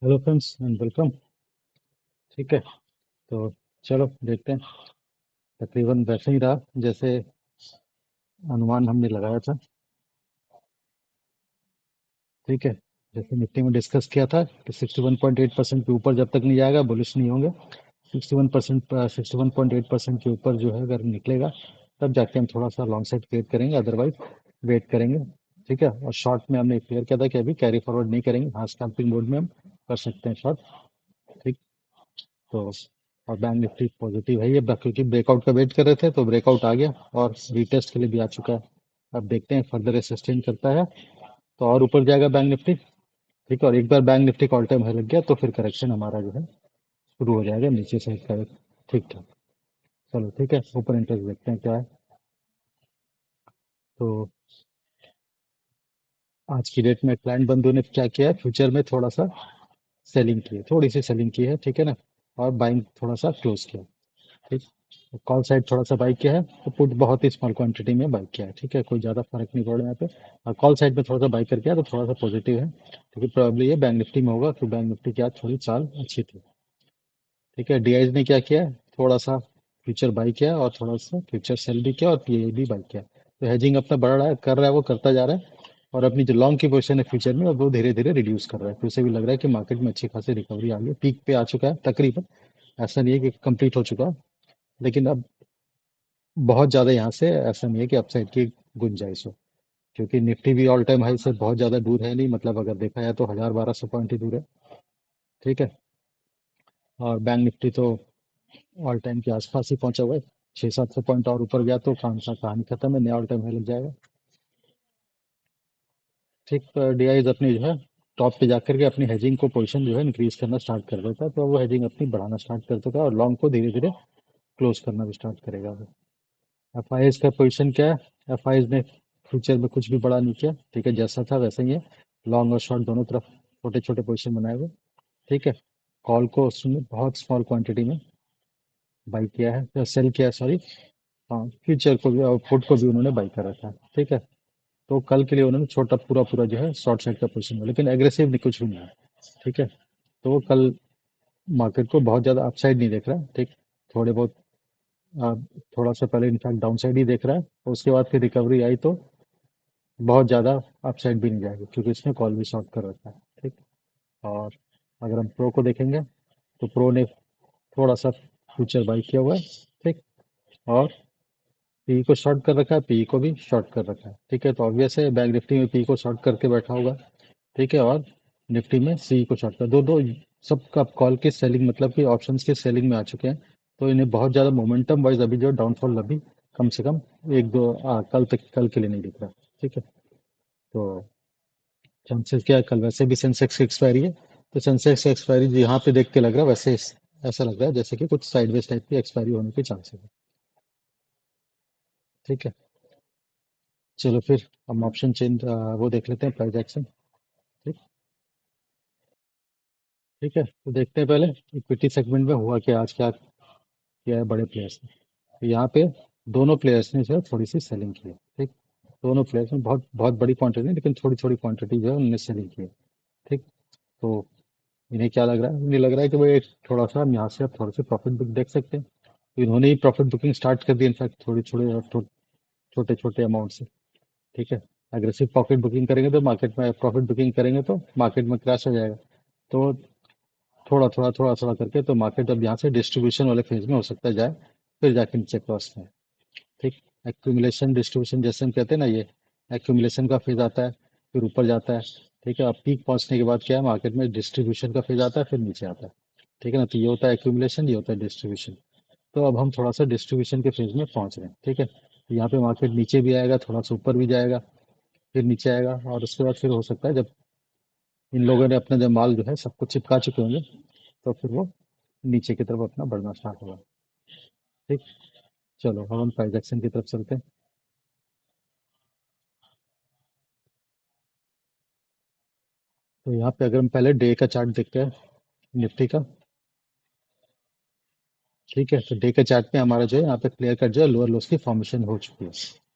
Hello friends and welcome. ठीक है, तो चलो देखते हैं। तकरीबन वैसे ही रहा जैसे अनुमान हमने लगाया था। ठीक है, जैसे निफ्टी में डिस्कस किया था कि 61.8% के ऊपर जब तक नहीं जाएगा बुलिश नहीं होंगे। 61%, 61.8% के ऊपर जो है अगर निकलेगा तब जाके हम थोड़ा सा लॉन्ग साइड क्रिएट करेंगे, अदरवाइज वेट करेंगे। ठीक है, और शॉर्ट में हमने क्लियर किया था कि अभी कैरी फॉरवर्ड नहीं करेंगे, हाँ स्कैल्पिंग मोड में हम कर सकते हैं शॉर्ट। ठीक। तो और बैंक निफ्टी पॉजिटिव है ये क्योंकि ब्रेकआउट का वेट कर रहे थे तो ब्रेकआउट आ गया और रीटेस्ट के लिए भी आ चुका है। अब देखते हैं फर्दर ये सस्टेन करता है तो और ऊपर जाएगा बैंक निफ्टी। ठीक है, और एक बार बैंक निफ्टी का ऑल टाइम हाई लग गया तो फिर करेक्शन हमारा जो है शुरू हो जाएगा नीचे से करेक्ट। ठीक ठाक। चलो ठीक है, ऊपर इंटरेस्ट देखते हैं क्या है। तो आज की डेट में क्लाइंट बंधु ने क्या किया है, फ्यूचर में थोड़ा सा सेलिंग की है, थोड़ी सी सेलिंग की है। ठीक है ना, और बाइंग थोड़ा सा क्लोज किया। ठीक। कॉल साइड थोड़ा सा बाई किया है, तो पुट बहुत ही स्मॉल क्वांटिटी में बाई किया है। ठीक है, कोई ज़्यादा फर्क नहीं पड़ रहा है यहाँ पे। और कॉल साइड में थोड़ा सा बाई करके आया तो थोड़ा सा पॉजिटिव है, क्योंकि प्रॉब्लम ये बैंक निफ्टी में होगा, तो बैंक निफ्टी की आज थोड़ी चाल अच्छी थी। ठीक है, डीआईज ने क्या किया है, थोड़ा सा फ्यूचर बाई किया और थोड़ा सा फ्यूचर सेल भी किया और पीए भी बाई किया। तो हेजिंग अपना बढ़ रहा है, कर रहा है, वो करता जा रहा है। और अपनी जो लॉन्ग की पोजीशन है फ्यूचर में, अब वो धीरे धीरे रिड्यूस कर रहा है। तो उसे भी लग रहा है कि मार्केट में अच्छी खासी रिकवरी आ गई, पीक पे आ चुका है तकरीबन। ऐसा नहीं है कि कंप्लीट हो चुका, लेकिन अब बहुत ज्यादा यहाँ से ऐसा नहीं है कि अपसाइड की गुंजाइश हो, क्योंकि निफ्टी भी ऑल टाइम हाई से बहुत ज्यादा दूर है नहीं, मतलब अगर देखा जाए तो 1,000-1,200 पॉइंट ही दूर है। ठीक है, और बैंक निफ्टी तो ऑल टाइम के आसपास ही पहुंचा हुआ है। 600-700 पॉइंट और ऊपर गया तो काम सा कहानी खत्म है, नया ऑल टाइम हाई लग जाएगा। ठीक, डीआईज अपनी जो है टॉप पे जाकर के अपनी हेजिंग को पोजीशन जो है इंक्रीज करना स्टार्ट कर देता है, तो वो हेजिंग अपनी बढ़ाना स्टार्ट कर देता है और लॉन्ग को धीरे धीरे क्लोज करना भी स्टार्ट करेगा। एफ आई एस का पोजीशन क्या है, एफ आई एस ने फ्यूचर में कुछ भी बड़ा नहीं किया। ठीक है, जैसा था वैसा ही है। लॉन्ग और शॉर्ट दोनों तरफ छोटे छोटे पोजीशन बनाए हुए। ठीक है, कॉल को उसने बहुत स्मॉल क्वांटिटी में बाई किया है या सेल किया है, सॉरी। हाँ, फ्यूचर को भी और पुट को भी उन्होंने बाई कर रखा है। ठीक है, तो कल के लिए उन्होंने छोटा पूरा पूरा जो है शॉर्ट साइड का पोजीशन है, लेकिन एग्रेसिव नहीं, कुछ भी नहीं है। ठीक है, तो वो कल मार्केट को बहुत ज़्यादा अपसाइड नहीं देख रहा है। ठीक, थोड़े बहुत आ, थोड़ा सा पहले इनफैक्ट डाउन साइड ही देख रहा है, और उसके बाद फिर रिकवरी आई तो बहुत ज़्यादा अपसाइड भी नहीं जाएगी, क्योंकि इसने कॉल भी शॉर्ट कर रखा है। ठीक। और अगर हम प्रो को देखेंगे तो प्रो ने थोड़ा सा फ्यूचर बाई किया हुआ है। ठीक, और पी को शॉर्ट कर रखा है, पी को भी शॉर्ट कर रखा है। ठीक है, तो ऑब्वियस है बैंक निफ्टी में पी को शॉर्ट करके बैठा होगा। ठीक है, और निफ्टी में सी को शॉर्ट कर दो दो सबका कॉल के सेलिंग, मतलब कि ऑप्शंस के सेलिंग में आ चुके हैं। तो इन्हें बहुत ज़्यादा मोमेंटम वाइज अभी जो डाउनफॉल अभी कम से कम एक दो कल तक, कल के लिए नहीं दिख रहा। ठीक है, तो चांसेस क्या है, कल वैसे भी सेंसेक्स की एक्सपायरी है, तो सेंसेक्स की एक्सपायरी यहाँ पे देख के लग रहा है, वैसे ऐसा लग रहा है जैसे कि कुछ साइडवेज टाइप की एक्सपायरी होने के चांसेस है। ठीक है, चलो फिर हम ऑप्शन चेंज वो देख लेते हैं, प्राइस एक्शन। ठीक। ठीक है, तो देखते हैं पहले इक्विटी सेगमेंट में हुआ क्या आज, क्या किया है बड़े प्लेयर्स ने। तो यहाँ पे दोनों प्लेयर्स ने जो है थोड़ी सी सेलिंग की है। ठीक, दोनों प्लेयर्स ने बहुत बहुत बड़ी क्वांटिटी नहीं, लेकिन थोड़ी थोड़ी क्वांटिटी जो है उन्होंने सेलिंग की है। ठीक, तो इन्हें क्या लग रहा है, इन्हें लग रहा है कि वो एक थोड़ा सा हम यहाँ से आप थोड़े से प्रॉफिट बुक देख सकते हैं। तो इन्होंने ही प्रॉफिट बुकिंग स्टार्ट कर दी, इनफैक्ट थोड़ी थोड़े छोटे छोटे अमाउंट से। ठीक है, अग्रेसिव प्रॉफिट बुकिंग करेंगे तो मार्केट में, प्रॉफिट बुकिंग करेंगे तो मार्केट में क्रैश हो जाएगा। तो थोड़ा थोड़ा करके तो मार्केट अब यहाँ से डिस्ट्रीब्यूशन वाले फेज में हो सकता है जाए, फिर जाके नीचे क्रॉस में। ठीक, एक्यूमुलेशन डिस्ट्रीब्यूशन जैसे हम कहते हैं ना, ये एक्यूमुलेशन का फेज आता है, फिर ऊपर जाता है। ठीक है, अब पीक पहुंचने के बाद क्या है, मार्केट में डिस्ट्रीब्यूशन का फेज आता है, फिर नीचे आता है। ठीक है ना, तो ये होता है एक्यूमुलेशन, ये होता है डिस्ट्रीब्यूशन। तो अब हम थोड़ा सा डिस्ट्रीब्यूशन के फेज में पहुंच रहे हैं। ठीक है, तो यहाँ पे मार्केट नीचे भी आएगा, थोड़ा सा ऊपर भी जाएगा, फिर नीचे आएगा, और उसके बाद फिर हो सकता है जब इन लोगों ने अपना जब माल जो है सबको चिपका चुके होंगे, तो फिर वो नीचे की तरफ अपना बढ़ना स्टार्ट होगा। ठीक, चलो अब हम प्राइस एक्शन की तरफ चलते हैं। तो यहाँ पे अगर हम पहले डे का चार्ट देखते हैं निफ्टी का। ठीक है, तो डे के चार्ट में हमारा जो है यहाँ पे क्लियर कट जो है लोअर लोस की फॉर्मेशन हो चुकी है।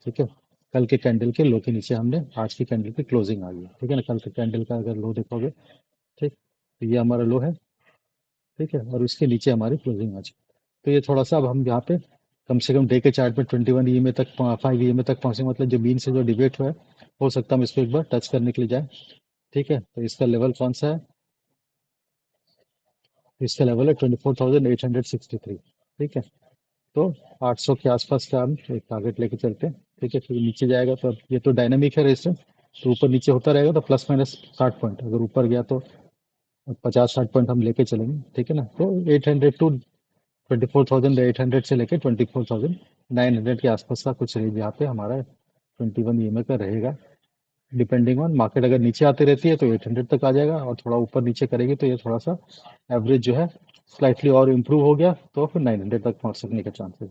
ठीक है, कल के कैंडल के लो के नीचे हमने आज की कैंडल की क्लोजिंग आ गई है। ठीक है ना, कल के कैंडल का अगर लो देखोगे, ठीक, तो ये हमारा लो है, ठीक है, और उसके नीचे हमारी क्लोजिंग आज। तो ये थोड़ा सा अब हम यहाँ पे कम से कम डे के चार्ट में 21 EMA तक 5 EMA तक पहुंचे, मतलब जो मीन से जो डिबेट हुआ है, हो सकता है हम इसको एक बार टच करने के लिए जाए। ठीक है, तो इसका लेवल कौन सा है? इसका लेवल है 24,863। ठीक है, तो 800 के आसपास का हम एक टारगेट लेके चलते हैं। ठीक है, फिर नीचे जाएगा तो अब ये तो डायनामिक है रेजिस्टेंस, तो ऊपर नीचे होता रहेगा, तो प्लस माइनस 60 पॉइंट अगर ऊपर गया तो 50-60 पॉइंट हम लेके चलेंगे। ठीक है ना, तो 800 टू 24,800 से लेके 24,900 के आसपास का कुछ रेंज यहाँ पे हमारा 21 EMA का रहेगा। डिपेंडिंग ऑन मार्केट, अगर नीचे आती रहती है तो 800 तक आ जाएगा, और थोड़ा ऊपर नीचे करेगी तो ये थोड़ा सा एवरेज जो है स्लाइटली और इम्प्रूव हो गया तो फिर 900 तक पहुंच सकने का चांसेस।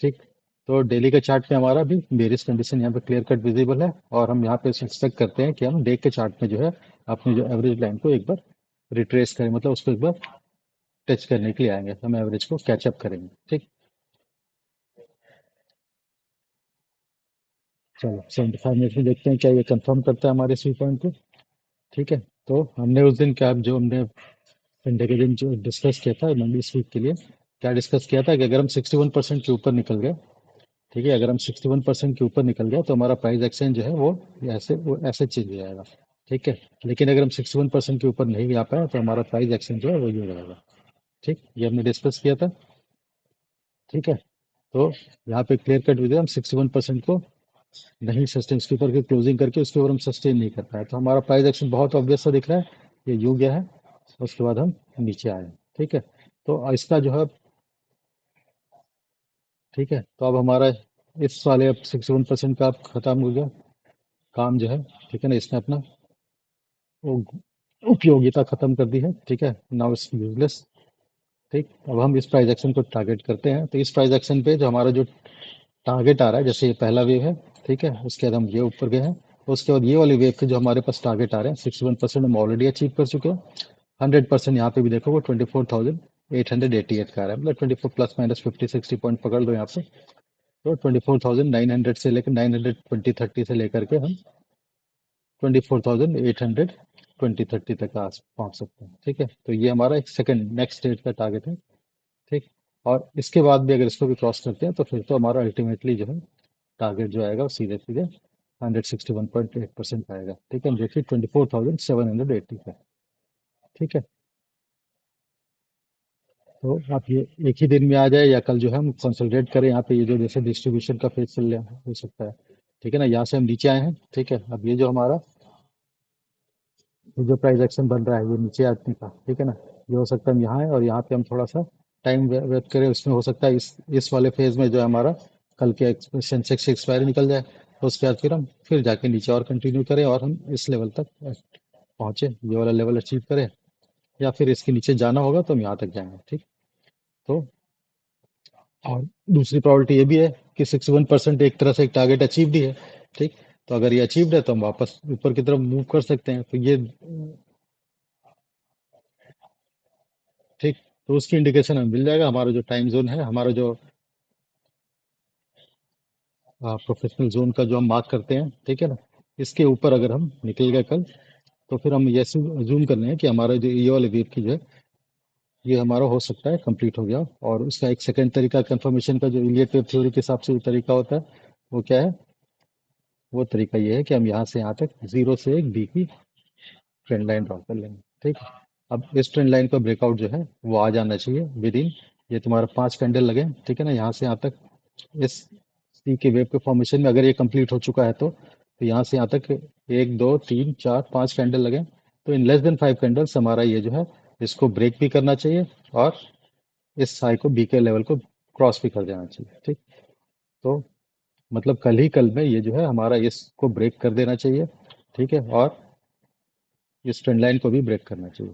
ठीक, तो डेली का चार्ट में हमारा भी बेरिस कंडीशन यहाँ पे क्लियर कट विजिबल है, और हम यहाँ पे एक्सपेक्ट करते हैं कि हम डे के चार्ट में जो है अपनी जो एवरेज लाइन को एक बार रिट्रेस करें, मतलब उसको एक बार टच करने के लिए आएंगे, हम एवरेज को कैचअप करेंगे। ठीक, चलो 75 मिनट में देखते हैं क्या ये कंफर्म करता है हमारे इस पॉइंट को। ठीक है, तो हमने उस दिन क्या, जो हमने संडे के दिन जो डिस्कस किया था मंडे इस वीक के लिए, क्या डिस्कस किया था कि अगर हम 61% के ऊपर निकल गए, ठीक है, अगर हम 61% के ऊपर निकल गए तो हमारा प्राइस एक्शन जो है वो ऐसे चेंज हो जाएगा। ठीक है, लेकिन अगर हम 61% के ऊपर नहीं आ पाए तो हमारा प्राइस एक्शन जो है वो ये रहेगा। ठीक, ये हमने डिस्कस किया था। ठीक है, तो यहाँ पे क्लियर कट विद हम 61% को नहीं सस्टेन, उसके ऊपर की क्लोजिंग करके उसके ऊपर हम सस्टेन नहीं कर पाए, तो हमारा प्राइस एक्शन बहुत ऑब्वियस सा दिख रहा है, ये यू गया है, उसके बाद हम नीचे आए। ठीक है, तो इसका जो है, ठीक है, तो अब हमारा इस वाले अब 61% का अब खत्म हो गया काम जो है। ठीक है ना, इसने अपना वो उपयोगिता खत्म कर दी है। ठीक है, नाउ इट्स यूजलेस। ठीक, अब हम इस प्राइस एक्शन को टारगेट करते हैं, तो इस प्राइस एक्शन पे जो हमारा जो टारगेट आ रहा है, जैसे ये पहला वेव है, ठीक है, उसके बाद हम ये ऊपर गए हैं, उसके बाद ये वाली वेव के जो हमारे पास टारगेट आ रहे हैं 61% हम ऑलरेडी अचीव कर चुके हैं। 100% यहाँ पे भी देखो वो 24,888 का आ रहा है, मतलब 24 प्लस माइनस 50-60 पॉइंट पकड़ लो यहाँ पे। तो 24,900 से लेकर 920-30 से लेकर के हम 24,820-30 तक पहुंच सकते हैं। ठीक है, तो ये हमारा एक सेकंड नेक्स्ट स्टेज का टारगेट है। ठीक, और इसके बाद भी अगर इसको भी क्रॉस करते हैं तो फिर तो हमारा अल्टीमेटली जो है टारगेट जो आएगा वो सीधे सीधे 161.8% आएगा। ठीक है, जो कि 24,780 है। ठीक है, तो आप ये एक ही दिन में आ जाए, या कल जो है हम कंसोलिडेट करें यहाँ पे, ये जो जैसे डिस्ट्रीब्यूशन का फेज चल रहा हो सकता है। ठीक है ना, यहाँ से हम नीचे आए हैं। ठीक है, अब ये जो हमारा ये जो प्राइस एक्शन बन रहा है ये नीचे आने का, ठीक है ना, ये हो सकता है हम यहाँ है और यहाँ पे हम थोड़ा सा टाइम वेट करें, उसमें हो सकता है इस वाले फेज में जो है हमारा कल के सेंसेक्स एक्सपायरी निकल जाए, तो उसके बाद फिर हम फिर जाके नीचे और कंटिन्यू करें और हम इस लेवल तक पहुंचे, ये वाला लेवल अचीव करें, या फिर इसके नीचे जाना होगा तो हम यहाँ तक जाएंगे। ठीक, तो और दूसरी प्रॉबिलिटी ये भी है कि 61% एक तरह से एक टारगेट अचीव्ड ही है। ठीक, तो अगर ये अचीव्ड है तो हम वापस ऊपर की तरफ मूव कर सकते हैं, तो ये ठीक, तो उसकी इंडिकेशन हमें मिल जाएगा, हमारा जो टाइम जोन है, हमारा जो प्रोफेशनल जोन का जो हम मार्क करते हैं, ठीक है ना, इसके ऊपर अगर हम निकल गए कल, तो फिर हम ये जूम कर रहे हैं कि हमारा जो ये वाले वेव की जो है ये हमारा हो सकता है कंप्लीट हो गया। और उसका एक सेकंड तरीका कंफर्मेशन का, जो इलियट वेव थ्योरी के हिसाब से जो तरीका होता है, वो क्या है? वो तरीका ये है कि हम यहाँ से यहाँ तक जीरो से एक बी की ट्रेंड लाइन ड्रॉ कर लेंगे। ठीक है, अब इस ट्रेंड लाइन का ब्रेकआउट जो है वो आ जाना चाहिए विद इन, ये तुम्हारा 5 कैंडल लगे, ठीक है ना, यहाँ से यहाँ तक इस सी के वेव के फॉर्मेशन में, अगर ये कंप्लीट हो चुका है तो यहाँ से यहाँ तक 1 2 3 4 5 कैंडल लगे, तो इन लेस देन 5 कैंडल्स हमारा ये जो है इसको ब्रेक भी करना चाहिए, और इस हाई को बी के लेवल को क्रॉस भी कर देना चाहिए। ठीक, तो मतलब कल ही कल में ये जो है हमारा इसको ब्रेक कर देना चाहिए। ठीक है, और इस ट्रेंड लाइन को भी ब्रेक करना चाहिए।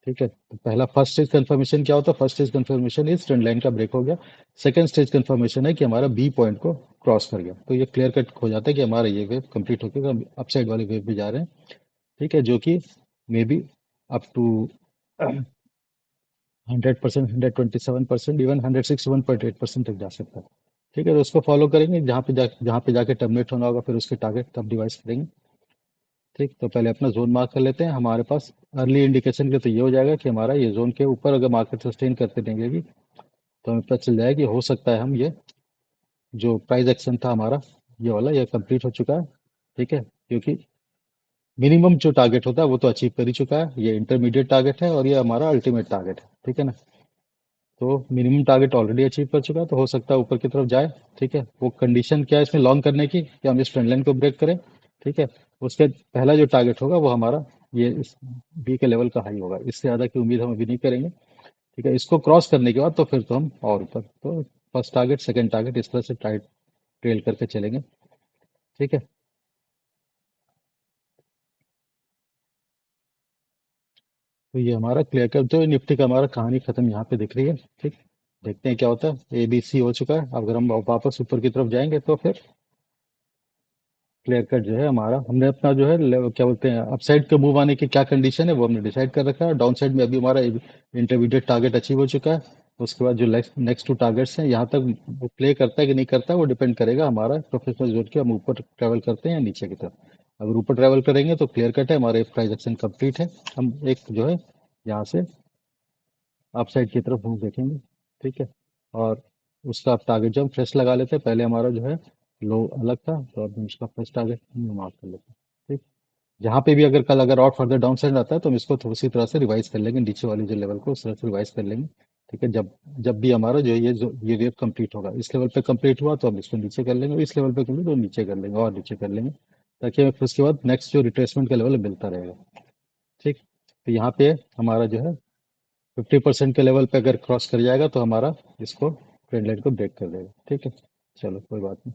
ठीक है, तो पहला फर्स्ट स्टेज कंफर्मेशन क्या होता है? फर्स्ट स्टेज कंफर्मेशन इस ट्रेंड लाइन का ब्रेक हो गया। सेकंड स्टेज कंफर्मेशन है कि हमारा बी पॉइंट को क्रॉस कर गया, तो ये क्लियर कट हो जाता है कि हमारा ये वेव कंप्लीट होकर हम अपसाइड वाले वेव में जा रहे हैं। ठीक है, जो कि may be up to 100%, 127%, even 161.8% तक जा सकता है। ठीक है, तो उसको फॉलो करेंगे, जहाँ पे जाके टर्मिनेट होना होगा फिर उसके टारगेट तब डिवाइस करेंगे। ठीक, तो पहले अपना जोन मार्क कर लेते हैं हमारे पास। अर्ली इंडिकेशन के तो ये हो जाएगा कि हमारा ये जोन के ऊपर अगर मार्केट सस्टेन करते रहेंगे तो हमें पता चल जाएगा कि हो सकता है हम ये जो प्राइस एक्शन था हमारा ये वाला ये कंप्लीट हो चुका है। ठीक है, क्योंकि मिनिमम जो टारगेट होता है वो तो अचीव कर ही चुका है, ये इंटरमीडिएट टारगेट है और ये हमारा अल्टीमेट टारगेट है। ठीक है ना, तो मिनिमम टारगेट ऑलरेडी अचीव कर चुका है, तो हो सकता है ऊपर की तरफ जाए। ठीक है, वो कंडीशन क्या है इसमें लॉन्ग करने की कि हम इस ट्रेंड लाइन को ब्रेक करें। ठीक है, उसके पहला जो टारगेट होगा वो हमारा ये इस बी के लेवल का हाई होगा, इससे ज्यादा की उम्मीद हम अभी नहीं करेंगे। ठीक है, इसको क्रॉस करने के बाद तो फिर तो हम और ऊपर तो फर्स्ट टारगेट सेकंड टारगेट इस तरह से टाइट ट्रेल करके चलेंगे। ठीक है, तो ये हमारा क्लियर कर जो निफ्टी का हमारा कहानी खत्म यहाँ पे दिख रही है। ठीक, देखते हैं क्या होता है। ए बी सी हो चुका है, अगर हम वापस ऊपर की तरफ जाएंगे तो फिर क्लियर कट जो है हमारा हमने अपना जो है क्या बोलते हैं अपसाइड के मूव आने की क्या कंडीशन है वो हमने डिसाइड कर रखा है। डाउन साइड में अभी हमारा इंटरमीडिएट टारगेट अचीव हो चुका है। उसके बाद जो नेक्स्ट टू टारगेट्स हैं यहाँ तक वो प्ले करता है कि नहीं करता है वो डिपेंड करेगा हमारा प्रोफेशनल जोन के हम ऊपर ट्रैवल करते हैं या नीचे की तरफ। अगर ऊपर ट्रैवल करेंगे तो क्लियर कट है हमारे प्राइस एक्शन कंप्लीट है। हम एक जो है यहाँ से अपसाइड की तरफ मूव देखेंगे। ठीक है, और उसका आप टारगेट जो हम फ्रेश लगा लेते हैं, पहले हमारा जो है लो अलग था तो अब हम उसका फ्रेश टारगेट मार्क कर लेते हैं। ठीक, जहाँ पे भी अगर कल अगर और फर्दर डाउन साइड आता है तो हम इसको थोड़ी सी तरह से रिवाइज कर लेंगे, नीचे वाली जो लेवल को उस तरह से रिवाइज कर लेंगे। ठीक है, जब जब भी हमारा जो ये वेव कंप्लीट होगा इस लेवल पे कंप्लीट हुआ तो हम इसको नीचे कर लेंगे, इस लेवल पे कंप्लीट तो नीचे कर लेंगे और नीचे कर लेंगे, ताकि हमें फिर उसके बाद नेक्स्ट जो रिट्रेसमेंट का लेवल मिलता रहेगा। ठीक, तो यहाँ पे हमारा जो है 50% के लेवल पे अगर क्रॉस कर जाएगा तो हमारा इसको ट्रेंड लाइन को ब्रेक कर देगा। ठीक है, चलो कोई बात नहीं।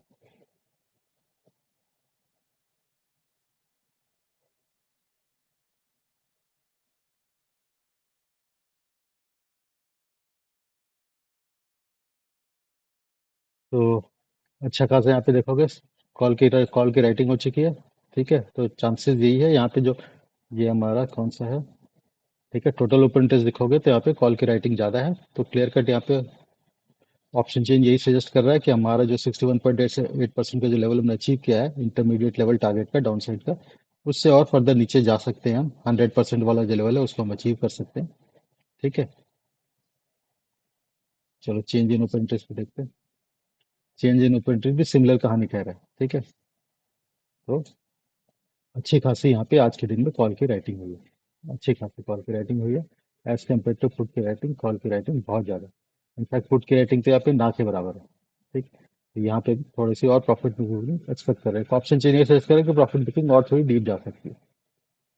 तो अच्छा खासा यहाँ पे देखोगे कॉल की राइटिंग हो चुकी है। ठीक है, तो चांसेस यही है यहाँ पे जो ये हमारा कौन सा है। ठीक है, टोटल ओपन इंटरेस्ट दिखोगे तो यहाँ पे कॉल की राइटिंग ज़्यादा है, तो क्लियर कट यहाँ पे ऑप्शन चेंज यही सजेस्ट कर रहा है कि हमारा जो 61.8% का जो लेवल हमने अचीव किया है इंटरमीडिएट लेवल टारगेट का डाउन साइड का, उससे और फर्दर नीचे जा सकते हैं हम। 100% वाला जो लेवल है उसको हम अचीव कर सकते हैं। ठीक है, चलो चेंज इन ओपन इंटरेस्ट पे देखते हैं। चेंज इन ओपन इंटरेस्ट भी सिमिलर कहानी कह रहा है। ठीक है, तो अच्छी खासी यहाँ पे आज के दिन में कॉल की राइटिंग हुई है, अच्छी खासी कॉल की राइटिंग हुई है। एज कम्पेयर टू फुट की राइटिंग कॉल की राइटिंग बहुत ज़्यादा। इनफैक्ट फुट की राइटिंग तो यहाँ पे ना के बराबर है। ठीक, तो यहाँ पे भी थोड़ी सी और प्रॉफिट बुकिंग एक्सपेक्ट कर रहे हैं, ऑप्शन चेंज सजेस्ट करें कि प्रॉफिट बुकिंग और थोड़ी डीप जा सकती है।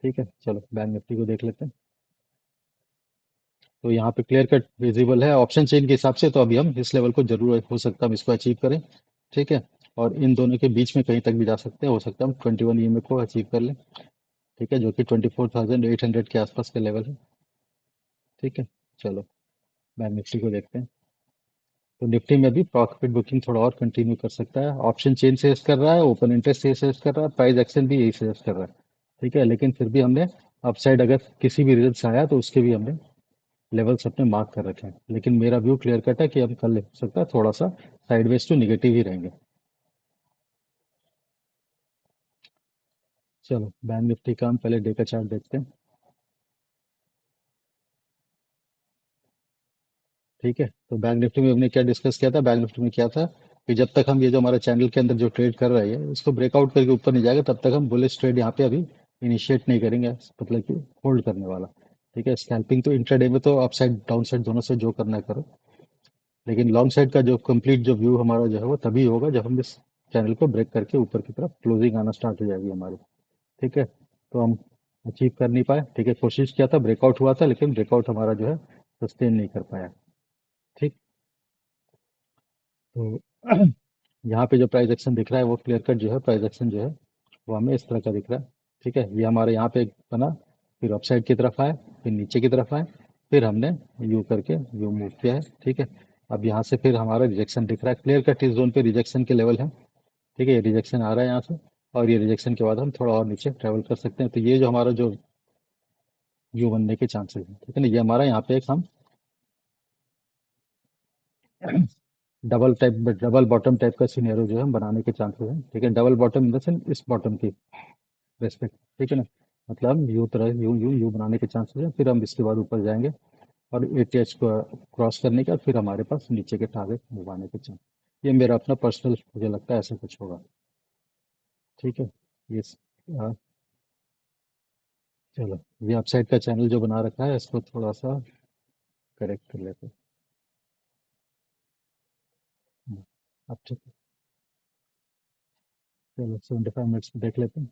ठीक है, चलो बैंक निफ्टी को देख लेते हैं। तो यहाँ पे क्लियर कट विजिबल है ऑप्शन चेन के हिसाब से, तो अभी हम इस लेवल को जरूर हो सकता है हम इसको अचीव करें। ठीक है, और इन दोनों के बीच में कहीं तक भी जा सकते हैं, हो सकता है हम 21 ईएमए को अचीव कर लें। ठीक है, जो कि 24,800 के आसपास के लेवल है। ठीक है, चलो बैंक निफ्टी को देखते हैं। तो निफ्टी में भी प्रॉफिट बुकिंग थोड़ा और कंटिन्यू कर सकता है, ऑप्शन चेन सजेस्ट कर रहा है, ओपन इंटरेस्ट सजेस्ट कर रहा है, प्राइस एक्शन भी यही सजेस्ट कर रहा है। ठीक है, लेकिन फिर भी हमने अपसाइड अगर किसी भी रीजन से आया तो उसके भी हमने लेवल्स अपने मार्क कर रखे हैं, लेकिन मेरा व्यू क्लियर कट है कि हम कल हो सकता है थोड़ा सा साइडवेज टू निगेटिव ही रहेंगे। चलो बैंक निफ्टी का हम पहले डे का चार्ट देखते हैं। ठीक है, तो बैंक निफ्टी में हमने क्या डिस्कस किया था, बैंक निफ्टी में क्या था कि जब तक हम ये जो हमारा चैनल के अंदर जो ट्रेड कर रहे हैं इसको ब्रेकआउट करके ऊपर नहीं जाएगा तब तक हम बुलिश ट्रेड यहाँ पे अभी इनिशिएट नहीं करेंगे, मतलब कि होल्ड करने वाला। ठीक है, स्कैल्पिंग तो इंट्राडे में तो अप साइड डाउन साइड दोनों से जो करना है करो, लेकिन लॉन्ग साइड का जो कंप्लीट जो व्यू हमारा जो है वो तभी होगा जब हम इस चैनल को ब्रेक करके ऊपर की तरफ क्लोजिंग आना स्टार्ट हो जाएगी हमारी। ठीक है, तो हम अचीव कर नहीं पाए। ठीक है, कोशिश किया था, ब्रेकआउट हुआ था, लेकिन ब्रेकआउट हमारा जो है सस्टेन नहीं कर पाया। ठीक, तो यहाँ पे जो प्राइस एक्शन दिख रहा है वो क्लियर कट जो है प्राइस एक्शन जो है वो हमें इस तरह का दिख रहा है। ठीक है, ये हमारे यहाँ पे बना, फिर अपसाइड की तरफ आए, फिर नीचे की तरफ आए, फिर हमने यू करके यू मूव किया है। ठीक है, अब यहाँ से फिर हमारा रिजेक्शन दिख रहा है, क्लियर कट इस जोन पे रिजेक्शन के लेवल है। ठीक है, ये रिजेक्शन आ रहा है यहाँ से, और ये रिजेक्शन के बाद हम थोड़ा और नीचे ट्रेवल कर सकते हैं, तो ये जो हमारा जो यू बनने के चांसेस हैं। ठीक है ना, ये हमारा यहाँ पे एक हम डबल बॉटम टाइप का सिनेरियो जो है हम बनाने के चांसेस हैं। ठीक है, double bottom in the sense इस बॉटम की रेस्पेक्ट, ठीक है ना। मतलब हम यू तरह यू यू यू बनाने के चांसेस हैं, फिर हम इसके बाद ऊपर जाएंगे और एटीएच को क्रॉस करने का, फिर हमारे पास नीचे के टारगेट मूव आने के चांस। ये मेरा अपना पर्सनल मुझे लगता है ऐसा कुछ होगा। ठीक है। ये हाँ, चलो, ये अपसाइड का चैनल जो बना रखा है इसको थोड़ा सा करेक्ट कर लेते हैं। हम्म, अब ठीक है। चलो 75 मिनट्स में देख लेते हैं।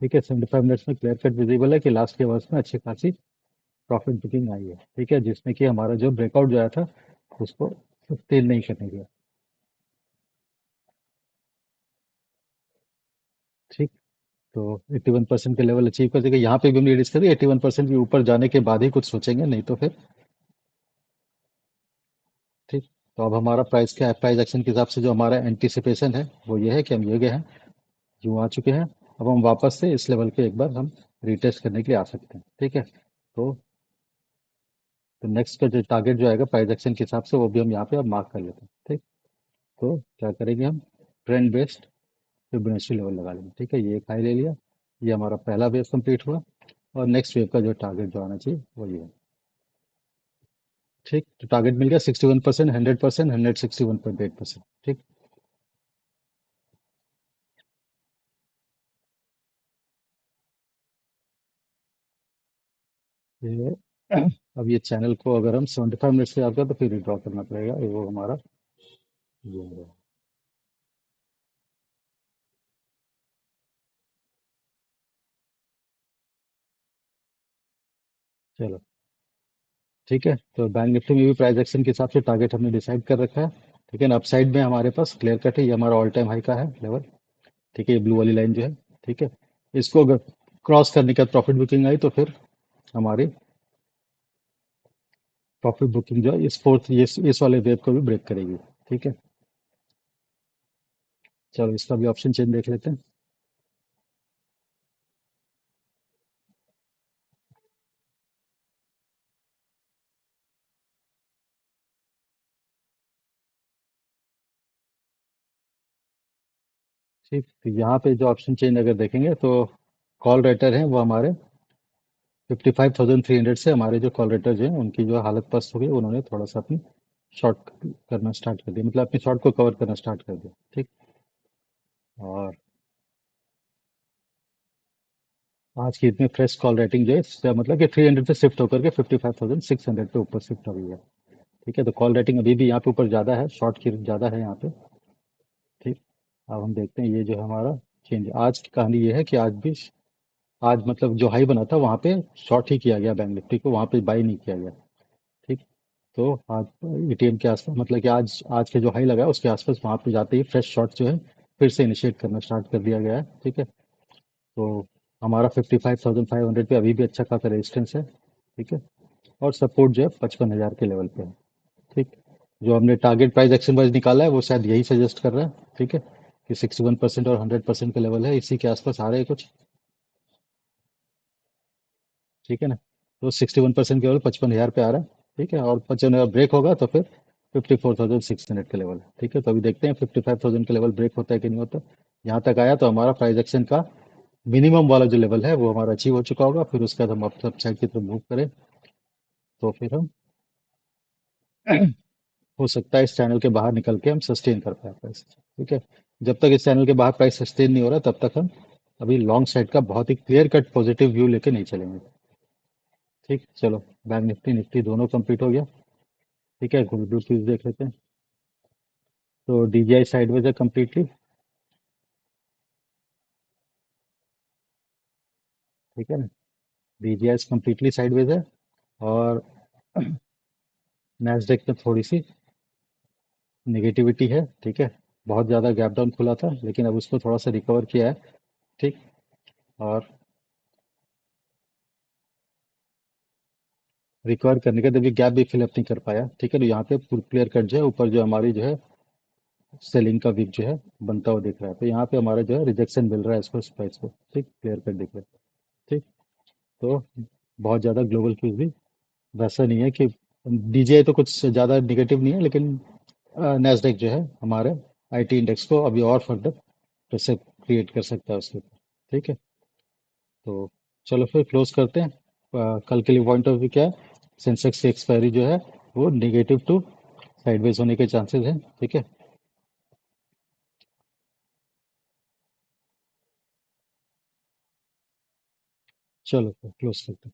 ठीक है, 75 मिनट्स में क्लियर कट विजिबल है कि लास्ट के आवर्स में अच्छी खासी प्रॉफिट बुकिंग आई है। ठीक है, जिसमें कि हमारा जो ब्रेकआउट जो आया था उसको सस्टेन नहीं करने दिया। ठीक। तो 81% के लेवल अचीव कर देगा, यहाँ पे भी हमने डिस्कस करी 81% के ऊपर जाने के बाद ही कुछ सोचेंगे, नहीं तो फिर। ठीक। तो अब हमारा प्राइस क्या है, प्राइस एक्शन के हिसाब से जो हमारा एंटिसिपेशन है वो ये है कि हम ये गए हैं, यूँ आ चुके हैं। अब हम वापस से इस लेवल पे एक बार हम रिटेस्ट करने के लिए आ सकते हैं। ठीक है। तो नेक्स्ट का जो टारगेट जो आएगा प्राइस एक्शन के हिसाब से वो भी हम यहाँ पे अब मार्क कर लेते हैं। ठीक। तो क्या करेंगे हम, ट्रेंड बेस्ड फिबोनाची लेवल लगा लेंगे। ठीक है, ये एक हाई ले लिया, ये हमारा पहला वेव कंप्लीट हुआ। और नेक्स्ट वेव का जो टारगेट जो आना चाहिए वो ये है। ठीक, तो टारगेट मिल गया 61%, 100%, 161.8%। ठीक। ये अब ये चैनल को अगर हम 75 मिनट से आगे तो फिर विड्रॉ करना पड़ेगा, ये वो हमारा ये होगा। चलो, ठीक है। तो बैंक निफ्टी में भी प्राइस एक्शन के हिसाब से टारगेट हमने डिसाइड कर रखा है। ठीक है ना, अपसाइड में हमारे पास क्लियर कट है, ये हमारा ऑल टाइम हाई का है लेवल। ठीक है, ये ब्लू वाली लाइन जो है। ठीक है, इसको अगर क्रॉस करने के बाद प्रॉफिट बुकिंग आई तो फिर हमारी प्रॉफिट बुकिंग जो है इस फोर्थ इस वाले वेव को भी ब्रेक करेगी। ठीक है। चलो, इसका भी ऑप्शन चेंज देख लेते हैं। ठीक, तो यहाँ पे जो ऑप्शन चेंज अगर देखेंगे तो कॉल राइटर हैं वो हमारे 55,300 से, हमारे जो कॉल राइटर जो हैं उनकी जो हालत पस्त हो गई, उन्होंने थोड़ा सा अपनी शॉर्ट करना स्टार्ट कर दिया, मतलब अपनी शॉर्ट को कवर करना स्टार्ट कर दिया। ठीक। और आज की इतनी फ्रेश कॉल राइटिंग जो है इसका मतलब कि 300 से शिफ्ट होकर के 55,600 पे ऊपर शिफ्ट हो गई है। ठीक है, तो कॉल राइटिंग अभी भी यहाँ पे ऊपर ज़्यादा है, शॉर्ट की ज़्यादा है यहाँ पे। ठीक। अब हम देखते हैं ये जो है हमारा चेंज, आज की कहानी ये है कि आज भी, आज मतलब जो हाई बना था वहाँ पे शॉर्ट ही किया गया, बैंक निफ्टी को वहाँ पे बाई नहीं किया गया। ठीक। तो आज एटीएम के आसपास, मतलब कि आज आज के जो हाई लगा है उसके आसपास वहाँ पे जाते ही फ्रेश शॉर्ट जो है फिर से इनिशिएट करना स्टार्ट कर दिया गया है। ठीक है। तो हमारा 55,500 पे अभी भी अच्छा खासा रेजिस्टेंस है। ठीक है। और सपोर्ट जो है 55,000 के लेवल पे है। ठीक। जो हमने टारगेट प्राइस एक्शन वाइज निकाला है वो शायद यही सजेस्ट कर रहा है। ठीक है, कि 61% और 100% के लेवल है, इसी के आसपास आ रहे हैं कुछ। ठीक है ना, तो 61% के लेवल 55,000 पे आ रहा है। ठीक है, और 55,000 ब्रेक होगा तो फिर 54,600 के लेवल है। ठीक है, तो अभी देखते हैं 55,000 के लेवल ब्रेक होता है कि नहीं होता। यहाँ तक आया तो हमारा प्राइस एक्शन का मिनिमम वाला जो लेवल है वो हमारा अचीव हो चुका होगा, फिर उसके बाद हम अप साइड की तरफ मूव करें तो फिर हम हो सकता है इस चैनल के बाहर निकल के हम सस्टेन कर पाए प्राइस। ठीक है, जब तक इस चैनल के बाहर प्राइस सस्टेन नहीं हो रहा तब तक हम अभी लॉन्ग साइड का बहुत ही क्लियर कट पॉजिटिव व्यू लेके नहीं चलेंगे। ठीक, चलो, बैंक निफ्टी निफ्टी दोनों कंप्लीट हो गया। ठीक है, ग्रुप फ्यूज देख लेते हैं। तो डीजीआई साइडवेज है कम्प्लीटली। ठीक है ना, डीजीआई कम्प्लीटली साइडवेज है। और नैस्डैक में थोड़ी सी निगेटिविटी है। ठीक है, बहुत ज़्यादा गैप डाउन खुला था लेकिन अब उसको थोड़ा सा रिकवर किया है। ठीक। और रिकवर करने के बाद भी गैप भी फिलअप नहीं कर पाया। ठीक है, तो यहाँ पे फुल क्लियर कट जो है ऊपर जो हमारी जो है सेलिंग का वीक जो है बनता हुआ दिख रहा है, तो यहाँ पे हमारा जो है रिजेक्शन मिल रहा है इसको, इस प्राइस को। ठीक, क्लियर कट दिख रहा है। ठीक। तो बहुत ज़्यादा ग्लोबल क्यूज भी वैसा नहीं है कि डीजीआई तो कुछ ज़्यादा निगेटिव नहीं है, लेकिन नैस्डैक जो है हमारे आईटी इंडेक्स को अभी और फर्दर प्रेशर क्रिएट कर सकता है उसके ऊपर। ठीक है, तो चलो फिर क्लोज करते हैं। कल के लिए पॉइंट ऑफ व्यू क्या है? सेंसेक्स की एक्सपायरी जो है वो निगेटिव टू साइडवेज होने के चांसेस हैं। ठीक है, चलो फिर क्लोज करते हैं।